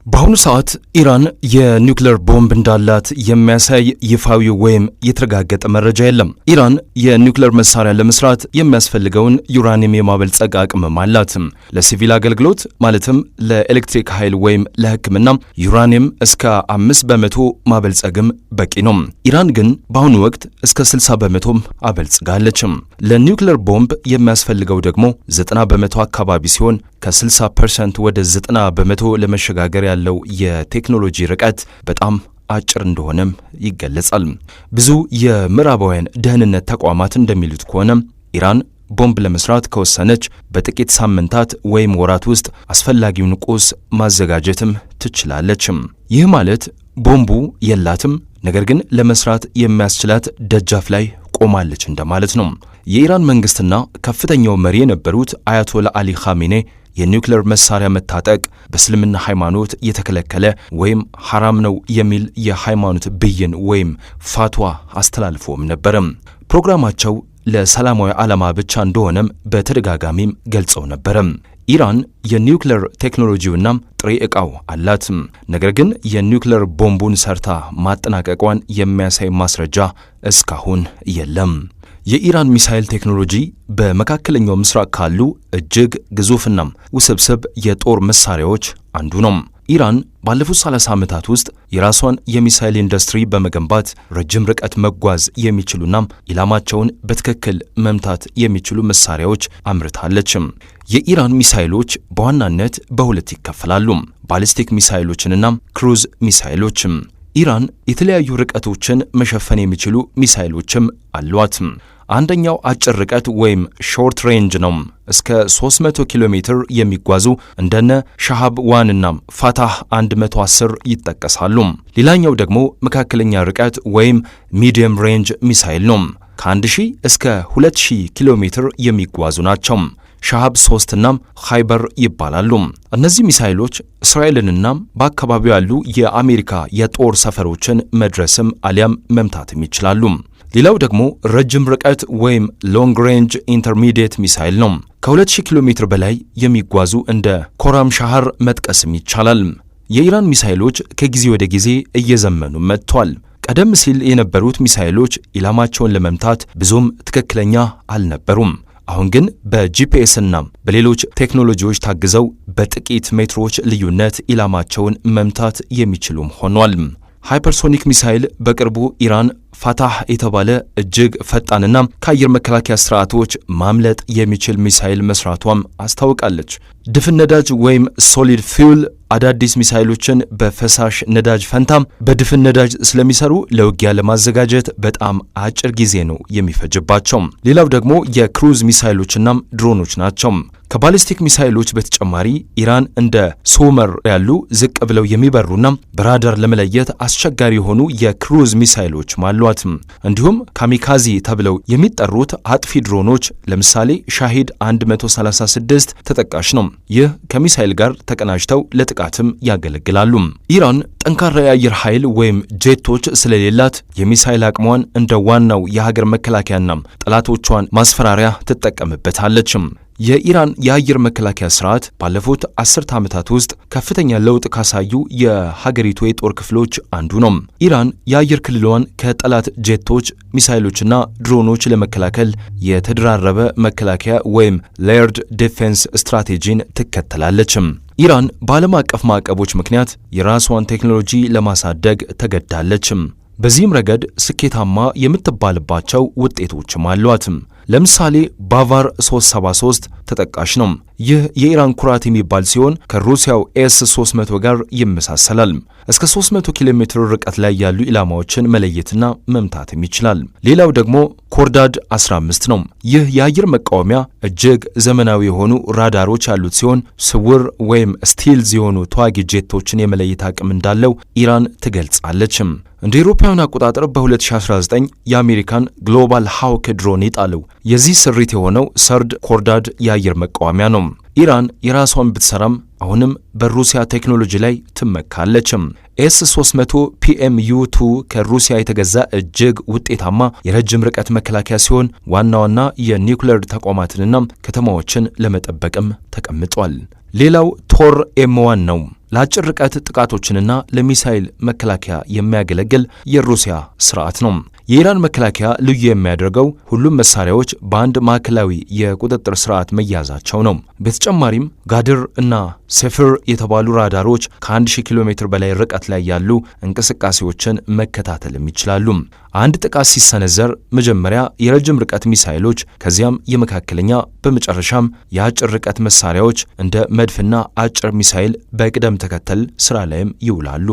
በአሁኑ ሰዓት ኢራን የኒውክሌር ቦምብ እንዳላት የሚያሳይ ይፋዊ ወይም የተረጋገጠ መረጃ የለም። ኢራን የኒውክሌር መሳሪያ ለመስራት የሚያስፈልገውን ዩራኒየም የማበልጸግ አቅምም አላት። ለሲቪል አገልግሎት ማለትም ለኤሌክትሪክ ኃይል ወይም ለሕክምና ዩራኒየም እስከ 5% ማበልጸግም በቂ ነው። ኢራን ግን በአሁኑ ወቅት እስከ 60% አበልጽጋለች። ለኒውክሌር ቦምብ የሚያስፈልገው ደግሞ 90% አካባቢ ሲሆን ከ60% ወደ 90% ለመሸጋገር ያለው የቴክኖሎጂ ርቀት በጣም አጭር እንደሆነም ይገለጻል። ብዙ የምዕራባውያን ደህንነት ተቋማት እንደሚሉት ከሆነ ኢራን ቦምብ ለመስራት ከወሰነች በጥቂት ሳምንታት ወይም ወራት ውስጥ አስፈላጊውን ቁስ ማዘጋጀትም ትችላለች። ይህ ማለት ቦምቡ የላትም፣ ነገር ግን ለመስራት የሚያስችላት ደጃፍ ላይ ቆማለች እንደማለት ነው። የኢራን መንግስትና ከፍተኛው መሪ የነበሩት አያቶላ አሊ ኻሜኔ የኒውክሌር መሳሪያ መታጠቅ በእስልምና ሃይማኖት የተከለከለ ወይም ሐራም ነው የሚል የሃይማኖት ብይን ወይም ፋትዋ አስተላልፎም ነበር። ፕሮግራማቸው ለሰላማዊ ዓላማ ብቻ እንደሆነም በተደጋጋሚም ገልጸው ነበር። ኢራን የኒውክሌር ቴክኖሎጂውና ጥሬ ዕቃው አላት። ነገር ግን የኒውክሌር ቦምቡን ሰርታ ማጠናቀቋን የሚያሳይ ማስረጃ እስካሁን የለም። የኢራን ሚሳኤል ቴክኖሎጂ በመካከለኛው ምስራቅ ካሉ እጅግ ግዙፍና ውስብስብ የጦር መሳሪያዎች አንዱ ነው። ኢራን ባለፉት 30 ዓመታት ውስጥ የራሷን የሚሳኤል ኢንዱስትሪ በመገንባት ረጅም ርቀት መጓዝ የሚችሉና ኢላማቸውን በትክክል መምታት የሚችሉ መሳሪያዎች አምርታለች። የኢራን ሚሳኤሎች በዋናነት በሁለት ይከፈላሉ፤ ባሊስቲክ ሚሳኤሎችንና ክሩዝ ሚሳኤሎች። ኢራን የተለያዩ ርቀቶችን መሸፈን የሚችሉ ሚሳኤሎችም አሏት። አንደኛው አጭር ርቀት ወይም ሾርት ሬንጅ ነው። እስከ 300 ኪሎ ሜትር የሚጓዙ እንደነ ሻሃብ 1 እና ፋታህ 110 ይጠቀሳሉ። ሌላኛው ደግሞ መካከለኛ ርቀት ወይም ሚዲየም ሬንጅ ሚሳኤል ነው። ከ1000 እስከ 2000 ኪሎ ሜትር የሚጓዙ ናቸው። ሻሃብ 3 እና ኻይበር ይባላሉ። እነዚህ ሚሳኤሎች እስራኤልንና በአካባቢው ያሉ የአሜሪካ የጦር ሰፈሮችን መድረስም አሊያም መምታትም ይችላሉ። ሌላው ደግሞ ረጅም ርቀት ወይም ሎንግ ሬንጅ ኢንተርሚዲየት ሚሳኤል ነው። ከ2000 ኪሎ ሜትር በላይ የሚጓዙ እንደ ኮራም ሻህር መጥቀስም ይቻላል። የኢራን ሚሳኤሎች ከጊዜ ወደ ጊዜ እየዘመኑ መጥቷል። ቀደም ሲል የነበሩት ሚሳኤሎች ኢላማቸውን ለመምታት ብዙም ትክክለኛ አልነበሩም። አሁን ግን በጂፒኤስ እና በሌሎች ቴክኖሎጂዎች ታግዘው በጥቂት ሜትሮች ልዩነት ኢላማቸውን መምታት የሚችሉም ሆኗል። ሃይፐርሶኒክ ሚሳኤል በቅርቡ ኢራን ፋታህ የተባለ እጅግ ፈጣንና ከአየር መከላከያ ስርዓቶች ማምለጥ የሚችል ሚሳኤል መስራቷም አስታውቃለች። ድፍን ነዳጅ ወይም ሶሊድ ፊውል አዳዲስ ሚሳኤሎችን በፈሳሽ ነዳጅ ፈንታም በድፍን ነዳጅ ስለሚሰሩ ለውጊያ ለማዘጋጀት በጣም አጭር ጊዜ ነው የሚፈጅባቸው። ሌላው ደግሞ የክሩዝ ሚሳኤሎችና ድሮኖች ናቸው። ከባሊስቲክ ሚሳኤሎች በተጨማሪ ኢራን እንደ ሶመር ያሉ ዝቅ ብለው የሚበሩና በራዳር ለመለየት አስቸጋሪ የሆኑ የክሩዝ ሚሳኤሎች አሏት። እንዲሁም ካሚካዚ ተብለው የሚጠሩት አጥፊ ድሮኖች ለምሳሌ ሻሂድ 136 ተጠቃሽ ነው። ይህ ከሚሳኤል ጋር ተቀናጅተው ለጥቃትም ያገለግላሉ። ኢራን ጠንካራ የአየር ኃይል ወይም ጄቶች ስለሌላት የሚሳኤል አቅሟን እንደ ዋናው የሀገር መከላከያና ጠላቶቿን ማስፈራሪያ ትጠቀምበታለች። የኢራን የአየር መከላከያ ስርዓት ባለፉት 10 ዓመታት ውስጥ ከፍተኛ ለውጥ ካሳዩ የሀገሪቱ የጦር ክፍሎች አንዱ ነው። ኢራን የአየር ክልሏን ከጠላት ጄቶች፣ ሚሳኤሎችና ድሮኖች ለመከላከል የተደራረበ መከላከያ ወይም ሌየርድ ዲፌንስ ስትራቴጂን ትከተላለች። ኢራን በዓለም አቀፍ ማዕቀቦች ምክንያት የራሷን ቴክኖሎጂ ለማሳደግ ተገድዳለች። በዚህም ረገድ ስኬታማ የምትባልባቸው ውጤቶችም አሏት። ለምሳሌ ባቫር 373 ተጠቃሽ ነው። ይህ የኢራን ኩራት የሚባል ሲሆን ከሩሲያው ኤስ-300 ጋር ይመሳሰላል። እስከ 300 ኪሎ ሜትር ርቀት ላይ ያሉ ኢላማዎችን መለየትና መምታትም ይችላል። ሌላው ደግሞ ኮርዳድ 15 ነው። ይህ የአየር መቃወሚያ እጅግ ዘመናዊ የሆኑ ራዳሮች ያሉት ሲሆን ስውር ወይም ስቲልዝ የሆኑ ተዋጊ ጄቶችን የመለየት አቅም እንዳለው ኢራን ትገልጻለች። እንደ አውሮፓውያን አቆጣጠር በ2019 የአሜሪካን ግሎባል ሃውክ ድሮን የጣለው የዚህ ስሪት የሆነው ሰርድ ኮርዳድ የአየር መቃወሚያ ነው። ኢራን የራሷን ብትሰራም አሁንም በሩሲያ ቴክኖሎጂ ላይ ትመካለች። ኤስ-300 ፒኤምዩ-2 ከሩሲያ የተገዛ እጅግ ውጤታማ የረጅም ርቀት መከላከያ ሲሆን ዋና ዋና የኒውክሌር ተቋማትንና ከተማዎችን ለመጠበቅም ተቀምጧል። ሌላው ቶር ኤም1 ነው። ለአጭር ርቀት ጥቃቶችንና ለሚሳይል መከላከያ የሚያገለግል የሩሲያ ስርዓት ነው። የኢራን መከላከያ ልዩ የሚያደርገው ሁሉም መሳሪያዎች በአንድ ማዕከላዊ የቁጥጥር ስርዓት መያዛቸው ነው። በተጨማሪም ጋድር እና ሴፍር የተባሉ ራዳሮች ከ1000 ኪሎ ሜትር በላይ ርቀት ላይ ያሉ እንቅስቃሴዎችን መከታተልም ይችላሉ። አንድ ጥቃት ሲሰነዘር መጀመሪያ የረጅም ርቀት ሚሳይሎች፣ ከዚያም የመካከለኛ፣ በመጨረሻም የአጭር ርቀት መሳሪያዎች እንደ መድፍና አጭር ሚሳይል በቅደም ተከተል ስራ ላይም ይውላሉ።